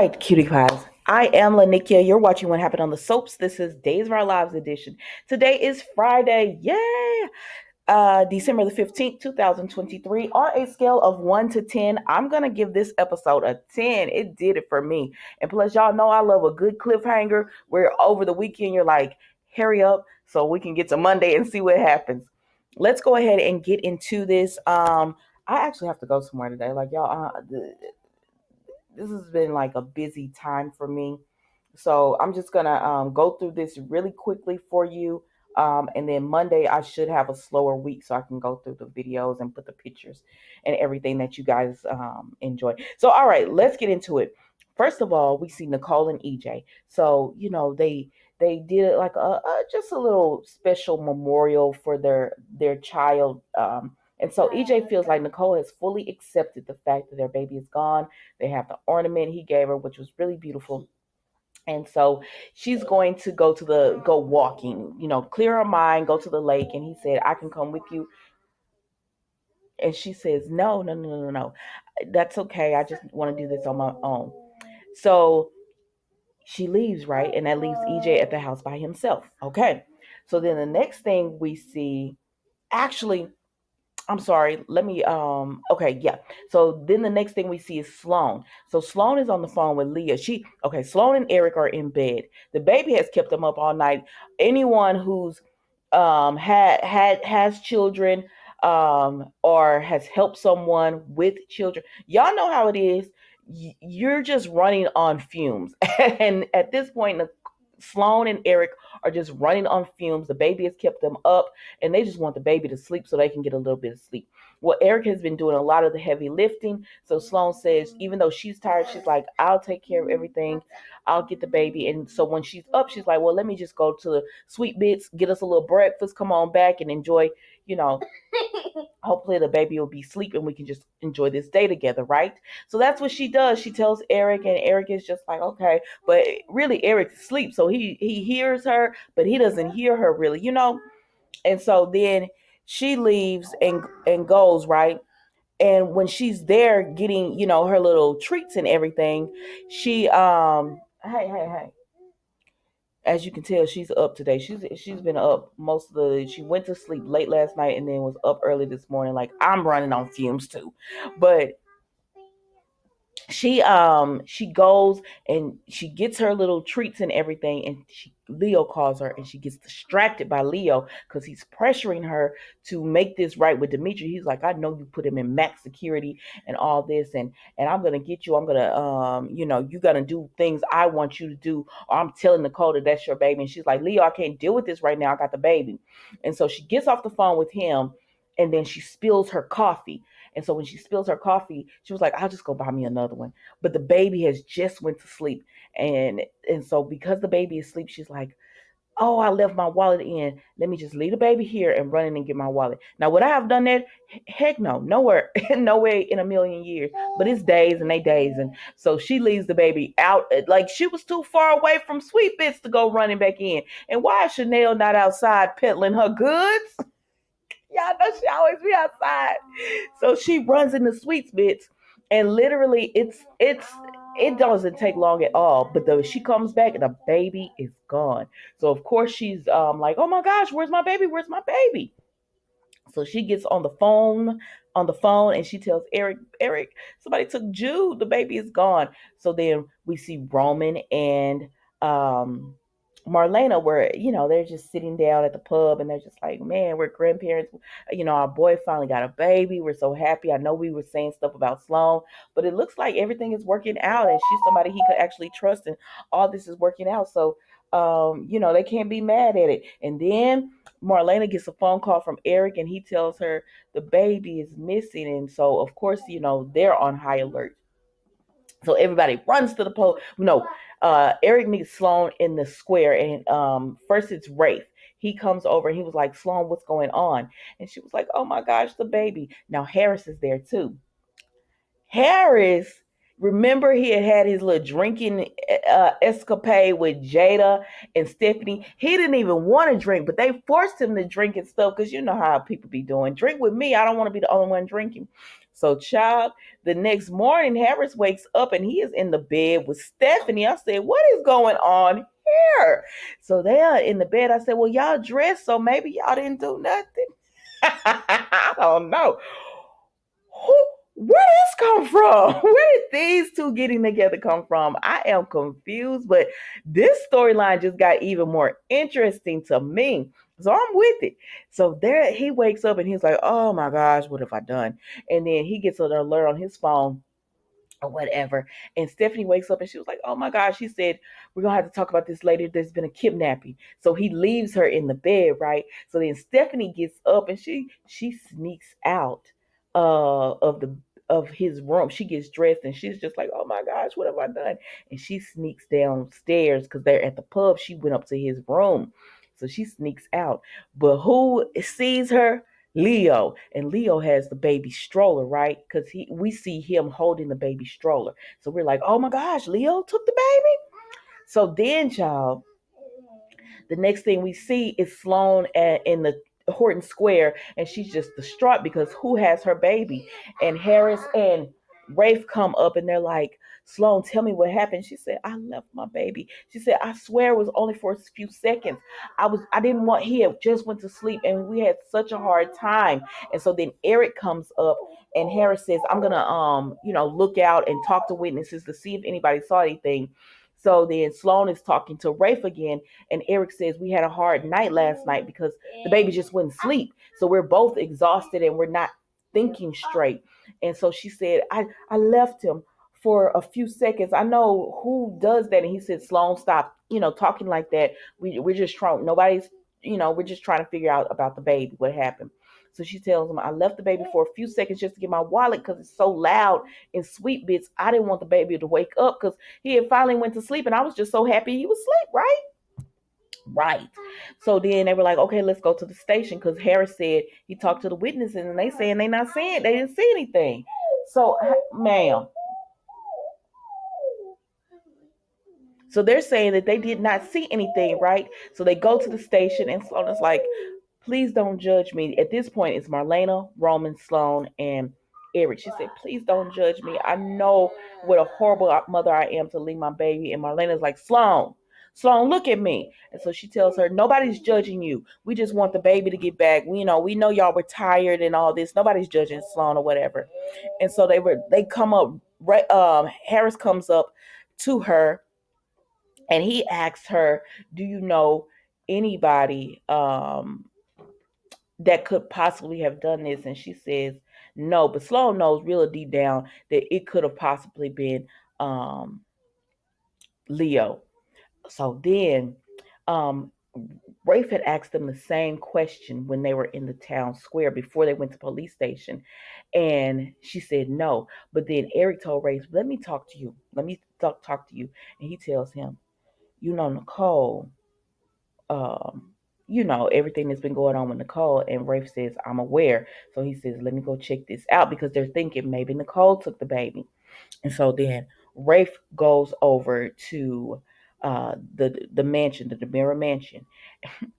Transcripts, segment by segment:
right, cutie pies. I am Lanikia. You're watching What Happened on the Soaps. This is Days of Our Lives edition. Today is Friday. Yay! December the 15th, 2023. On a scale of 1 to 10, I'm going to give this episode a 10. It did it for me. And plus, y'all know I love a good cliffhanger where over the weekend you're like, hurry up so we can get to Monday and see what happens. Let's go ahead and get into this. I actually have to go somewhere today. Like, y'all, this has been like a busy time for me. So I'm just gonna go through this really quickly for you. And then Monday I should have a slower week so I can go through the videos and put the pictures and everything that you guys enjoy. So all right, let's get into it. First of all, we see Nicole and EJ. So they did like a just a little special memorial for their child. And so EJ feels like Nicole has fully accepted the fact that their baby is gone. They have the ornament he gave her, which was really beautiful. And so she's going to go walking, clear her mind, go to the lake. And he said, I can come with you. And she says, no, no, no, no, no. That's okay. I just want to do this on my own. So she leaves, right? And that leaves EJ at the house by himself. Okay. So then the next thing we see, actually, I'm sorry. Let me okay, yeah. So then the next thing we see is Sloan. So Sloan is on the phone with Leah. Sloan and Eric are in bed. The baby has kept them up all night. Anyone who's has children or has helped someone with children, y'all know how it is. You're just running on fumes. And at this point, Sloan and Eric are just running on fumes. The baby has kept them up and they just want the baby to sleep so they can get a little bit of sleep. Well, Eric has been doing a lot of the heavy lifting. So Sloan says, even though she's tired, she's like, I'll take care of everything. I'll get the baby. And so when she's up, she's like, well, let me just go to the Sweet Bits, get us a little breakfast, come on back and enjoy, you know, hopefully the baby will be asleep and we can just enjoy this day together, right? So that's what she does. She tells Eric, and Eric is just like, okay, but really Eric's asleep, so he hears her, but he doesn't hear her really. And so then she leaves and goes, right? And when she's there getting, her little treats and everything, she hey, as you can tell, she's up today. She's been up most of the. She went to sleep late last night and then was up early this morning. Like I'm running on fumes too, but she goes and she gets her little treats and everything, and Leo calls her and she gets distracted by Leo because he's pressuring her to make this right with Dimitri. He's like, I know you put him in max security and all this, and I'm gonna get you. I'm gonna you're gonna do things I want you to do, or I'm telling Nicole that that's your baby. And she's like, Leo, I can't deal with this right now, I got the baby. And so she gets off the phone with him, and then she spills her coffee. And so when she spills her coffee, she was like, I'll just go buy me another one. But the baby has just went to sleep. And so because the baby is asleep, she's like, oh, I left my wallet in. Let me just leave the baby here and run in and get my wallet. Now, would I have done that? Heck no. Nowhere. No way in a million years. But it's days and they days. And so she leaves the baby out. Like she was too far away from Sweet Bits to go running back in. And why is Chanel not outside peddling her goods? Y'all know she always be outside. So she runs into Sweet Bits, and literally it doesn't take long at all. But she comes back and the baby is gone. So of course she's like, oh my gosh, where's my baby? Where's my baby? So she gets on the phone and she tells Eric, somebody took Jude. The baby is gone. So then we see Roman and um Marlena where, they're just sitting down at the pub and they're just like, man, we're grandparents. Our boy finally got a baby. We're so happy. I know we were saying stuff about Sloan, but it looks like everything is working out and she's somebody he could actually trust and all this is working out. So they can't be mad at it. And then Marlena gets a phone call from Eric and he tells her the baby is missing. And so, of course, they're on high alert. So everybody runs to the pole. No, Eric meets Sloan in the square. And first it's Rafe. He comes over and he was like, Sloan, what's going on? And she was like, oh my gosh, the baby. Now Harris is there too. Harris, remember he had his little drinking escapade with Jada and Stephanie. He didn't even want to drink, but they forced him to drink and stuff because you know how people be doing. Drink with me. I don't want to be the only one drinking. So, child, the next morning, Harris wakes up and he is in the bed with Stephanie. I said, "What is going on here?" So they are in the bed. I said, "Well, y'all dressed, so maybe y'all didn't do nothing." I don't know. Who, where this come from? Where did these two getting together come from? I am confused, but this storyline just got even more interesting to me. So I'm with it. So there he wakes up and he's like, "Oh my gosh, what have I done?" And then he gets an alert on his phone or whatever. And Stephanie wakes up and she was like, "Oh my gosh," she said, "we're gonna have to talk about this later. There's been a kidnapping." So he leaves her in the bed, right? So then Stephanie gets up and she sneaks out of the of his room. She gets dressed and she's just like, "Oh my gosh, what have I done?" And she sneaks downstairs because they're at the pub. She went up to his room. So she sneaks out. But who sees her? Leo, and Leo has the baby stroller, right? Because we see him holding the baby stroller, so we're like, "Oh my gosh, Leo took the baby." So then, child, the next thing we see is Sloan in the Horton Square, and she's just distraught because who has her baby? And Harris and Rafe come up and they're like, "Sloan, tell me what happened." She said, "I left my baby." She said, "I swear it was only for a few seconds. I didn't want he had just went to sleep and we had such a hard time." And so then Eric comes up and Harris says, "I'm gonna look out and talk to witnesses to see if anybody saw anything." So then Sloan is talking to Rafe again, and Eric says, "We had a hard night last night because the baby just wouldn't sleep. So we're both exhausted and we're not thinking straight." And so she said, I left him for a few seconds. I know who does that." And he said, "Sloan, stop, talking like that. We're just trying, nobody's, we're just trying to figure out about the baby, what happened." So she tells him, "I left the baby for a few seconds just to get my wallet because it's so loud in Sweet Bits. I didn't want the baby to wake up because he had finally went to sleep and I was just so happy he was asleep, right?" Right. So then they were like, "Okay, let's go to the station," because Harris said he talked to the witnesses and they saying they didn't see anything. So, ma'am, so they're saying that they did not see anything, right? So they go to the station and Sloan is like, "Please don't judge me." At this point, it's Marlena, Roman, Sloan, and Eric. She said, "Please don't judge me. I know what a horrible mother I am to leave my baby." And Marlena's like, Sloan, look at me." And so she tells her, "Nobody's judging you. We just want the baby to get back. We know y'all were tired and all this. Nobody's judging Sloan or whatever." And so they come up, right, Harris comes up to her and he asks her, "Do you know anybody that could possibly have done this?" And she says, "No," but Sloan knows real deep down that it could have possibly been um, Leo. So then um, Rafe had asked them the same question when they were in the town square before they went to police station. And she said no. But then Eric told Rafe, "Let me talk to you. Let me talk to you." And he tells him, "Nicole, um, everything that's been going on with Nicole." And Rafe says, "I'm aware." So he says, "Let me go check this out," because they're thinking maybe Nicole took the baby. And so then Rafe goes over to the mansion, the DeMira mansion.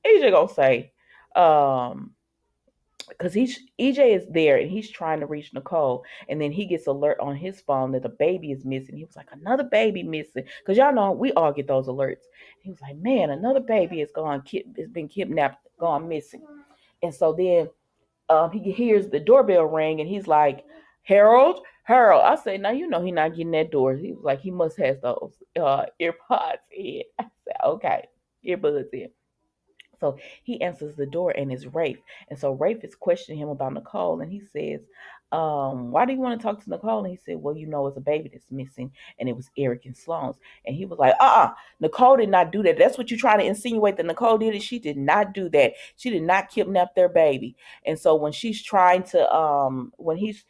EJ gonna say, because EJ is there and he's trying to reach Nicole, and then he gets alert on his phone that the baby is missing. He was like, "Another baby missing," because y'all know we all get those alerts. He was like, "Man, another baby is has been kidnapped, gone missing." And so then he hears the doorbell ring and he's like, Harold." I say, "Now you know he's not getting that door." He was like, "He must have those earpods in." I said, "Okay, earbuds in." So he answers the door and it's Rafe. And so Rafe is questioning him about Nicole and he says, "Why do you want to talk to Nicole?" And he said, "Well, it's a baby that's missing and it was Eric and Sloan's." And he was like, Nicole did not do that. That's what you're trying to insinuate, that Nicole did it. She did not do that. She did not kidnap their baby." And so when she's trying to, when he's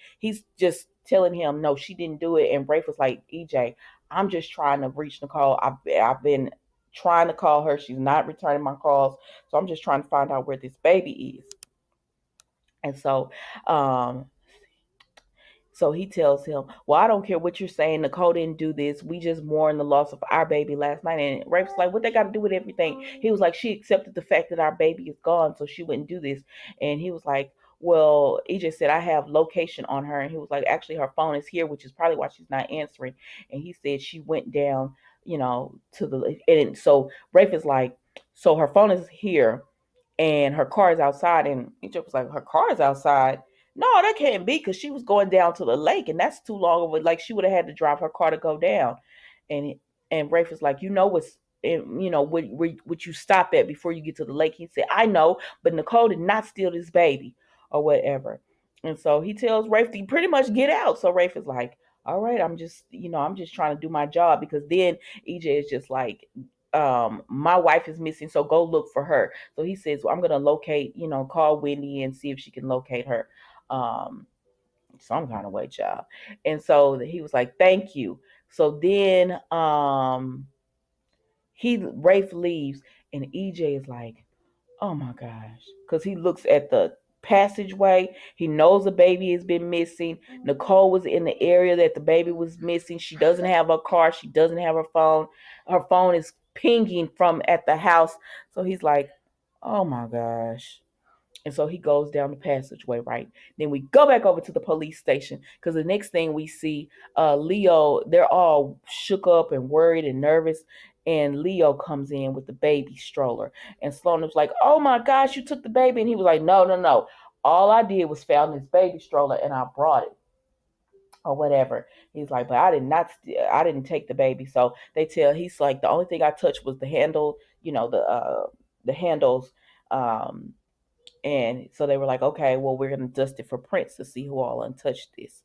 just telling him, "No, she didn't do it." And Rafe was like, "EJ, I'm just trying to reach Nicole. I've been trying to call her. She's not returning my calls. So I'm just trying to find out where this baby is." And um, so he tells him, "Well, I don't care what you're saying. Nicole didn't do this. We just mourned the loss of our baby last night." And Rafe's like, "What they got to do with everything?" He was like, "She accepted the fact that our baby is gone, so she wouldn't do this." And he was like, well, EJ said, I have location on her. And he was like, actually, her phone is here, which is probably why she's not answering. And he said she went down, to the, and so Rafe is like, so her phone is here and her car is outside. And EJ was like, her car is outside? No, that can't be because she was going down to the lake and that's too long of a, like she would have had to drive her car to go down. And Rafe was like, what's, would you stop at before you get to the lake? He said, I know, but Nicole did not steal this baby or whatever. And so he tells Rafe to pretty much get out. So Rafe is like, all right, I'm just trying to do my job, because then EJ is just like, my wife is missing, so go look for her. So he says, well, I'm gonna locate, call Wendy and see if she can locate her. Um, some kind of way, child. And so he was like, thank you. So then Rafe leaves, and EJ is like, oh my gosh. Because he looks at the passageway. He knows the baby has been missing. Nicole was in the area that the baby was missing. She doesn't have her car. She doesn't have her phone. Her phone is pinging from at the house. So he's like, oh my gosh. And so he goes down the passageway, right? Then we go back over to the police station, because the next thing we see, Leo, they're all shook up and worried and nervous. And Leo comes in with the baby stroller. And Sloan was like, oh my gosh, you took the baby. And he was like, no, no, no. All I did was found this baby stroller and I brought it or whatever. He's like, but I did not, I didn't take the baby. So he's like, the only thing I touched was the handle, the handles, um, and so they were like, okay, well, we're going to dust it for prints to see who all untouched this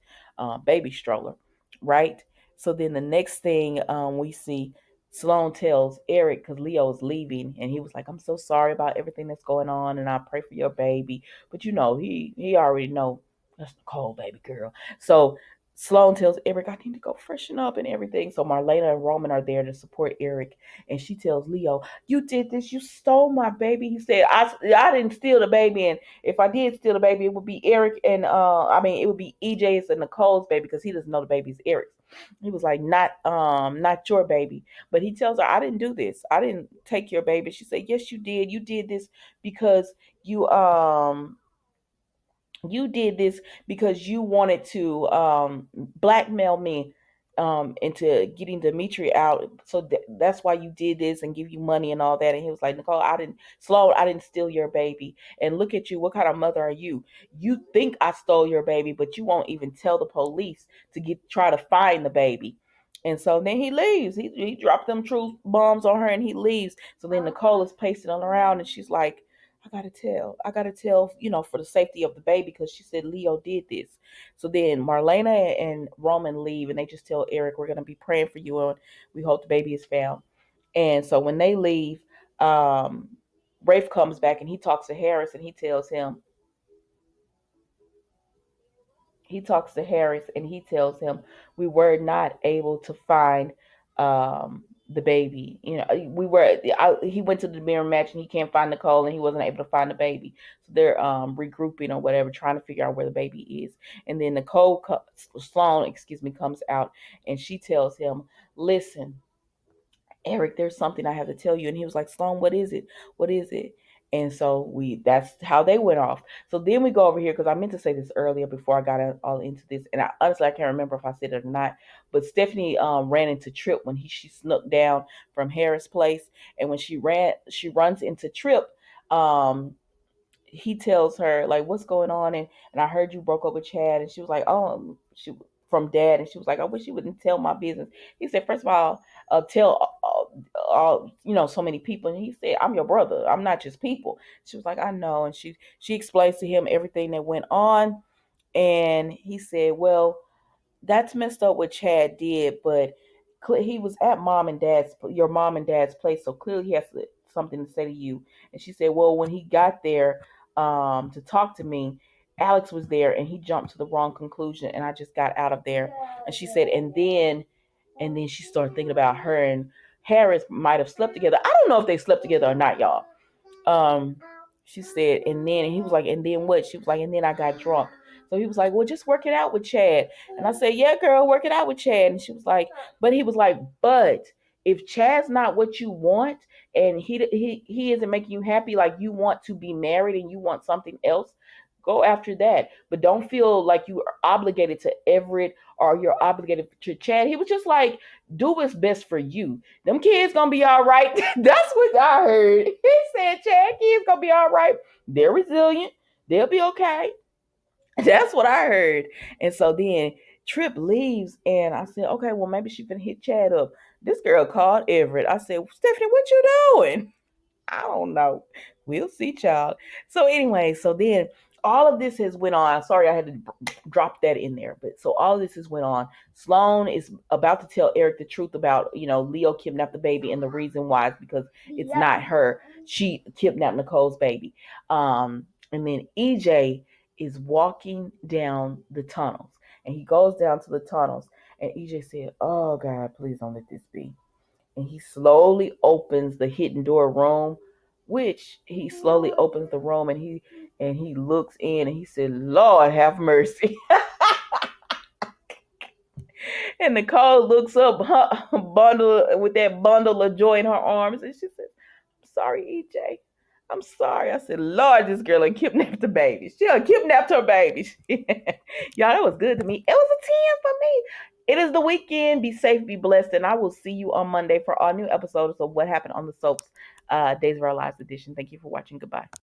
baby stroller, right? So then the next thing we see, Sloan tells Eric, because Leo's leaving, and he was like, I'm so sorry about everything that's going on, and I pray for your baby. But he already know that's Nicole, baby girl. So Sloan tells Eric, I need to go freshen up and everything. So Marlena and Roman are there to support Eric, and she tells Leo, you did this, you stole my baby. He said, I didn't steal the baby, and if I did steal the baby, it would be Eric and it would be EJ's and Nicole's baby, because he doesn't know the baby's Eric's. He was like, not your baby. But he tells her, I didn't do this, I didn't take your baby. She said, yes, you did this because you you did this because you wanted to blackmail me into getting Dimitri out. So that's why you did this and give you money and all that. And he was like, Nicole, I didn't steal your baby. And look at you. What kind of mother are you? You think I stole your baby, but you won't even tell the police to try to find the baby. And so then he leaves. He dropped them truth bombs on her and he leaves. So then Nicole is pacing around and she's like, I gotta tell, for the safety of the baby, because she said Leo did this. So then Marlena and Roman leave and they just tell Eric, we're gonna be praying for you and we hope the baby is found. And so when they leave, um, Rafe comes back and he talks to Harris and he tells him we were not able to find the baby. He went to the mirror match and he can't find Nicole and he wasn't able to find the baby. So they're regrouping or whatever, trying to figure out where the baby is. And then Sloan, comes out and she tells him, listen, Eric, there's something I have to tell you. And he was like, Sloan, what is it? What is it? And so that's how they went off. So then we go over here, because I meant to say this earlier before I got all into this. And honestly, I can't remember if I said it or not. But Stephanie ran into Trip when she snuck down from Harris' place. And when she runs into Trip, he tells her like, what's going on, and I heard you broke up with Chad. And she was like, oh, she from Dad. And she was like, I wish you wouldn't tell my business. He said, first of all, tell so many people. And he said, I'm your brother, I'm not just people. She was like, I know. And she explains to him everything that went on. And he said, well, that's messed up what Chad did, but he was at your mom and dad's place, so clearly he has something to say to you. And she said, well, when he got there to talk to me, Alex was there and he jumped to the wrong conclusion, and I just got out of there. And she said, and then she started thinking about her and Harris might have slept together. I don't know if they slept together or not, y'all. Um, she said, and then he was like, and then what? She was like, and then I got drunk. So he was like, well, just work it out with Chad. And I said, yeah, girl, work it out with Chad. And she was like, but he was like, but if Chad's not what you want, and he isn't making you happy, like you want to be married and you want something else, Go after that. But don't feel like you are obligated to Everett or you're obligated to Chad. He was just like, do what's best for you. Them kids gonna be all right. That's what I heard. He said, Chad, kids gonna be all right. They're resilient. They'll be okay. That's what I heard. And so then Trip leaves, and I said, okay, well, maybe she finna hit Chad up. This girl called Everett. I said, Stephanie, what you doing? I don't know. We'll see, child. So anyway, so then all of this has went on. Sorry, I had to drop that in there, but so all of this has went on. Sloan is about to tell Eric the truth about Leo kidnapped the baby, and the reason why is because it's not her. She kidnapped Nicole's baby. And then EJ is walking down the tunnels, and he goes down to the tunnels, and EJ said, "Oh God, please don't let this be." And he slowly opens the hidden door room, which he slowly opens the room, and he looks in, and he said, Lord have mercy. And Nicole looks up, her bundle with that bundle of joy in her arms, and she said, I'm sorry, EJ. I'm sorry. I said, Lord, this girl done kidnapped the baby. She done kidnapped her babies. Y'all, that was good to me. It was a 10 for me. It is the weekend. Be safe, be blessed, and I will see you on Monday for our new episodes of What Happened on the Soaps Days of Our Lives edition. Thank you for watching. Goodbye.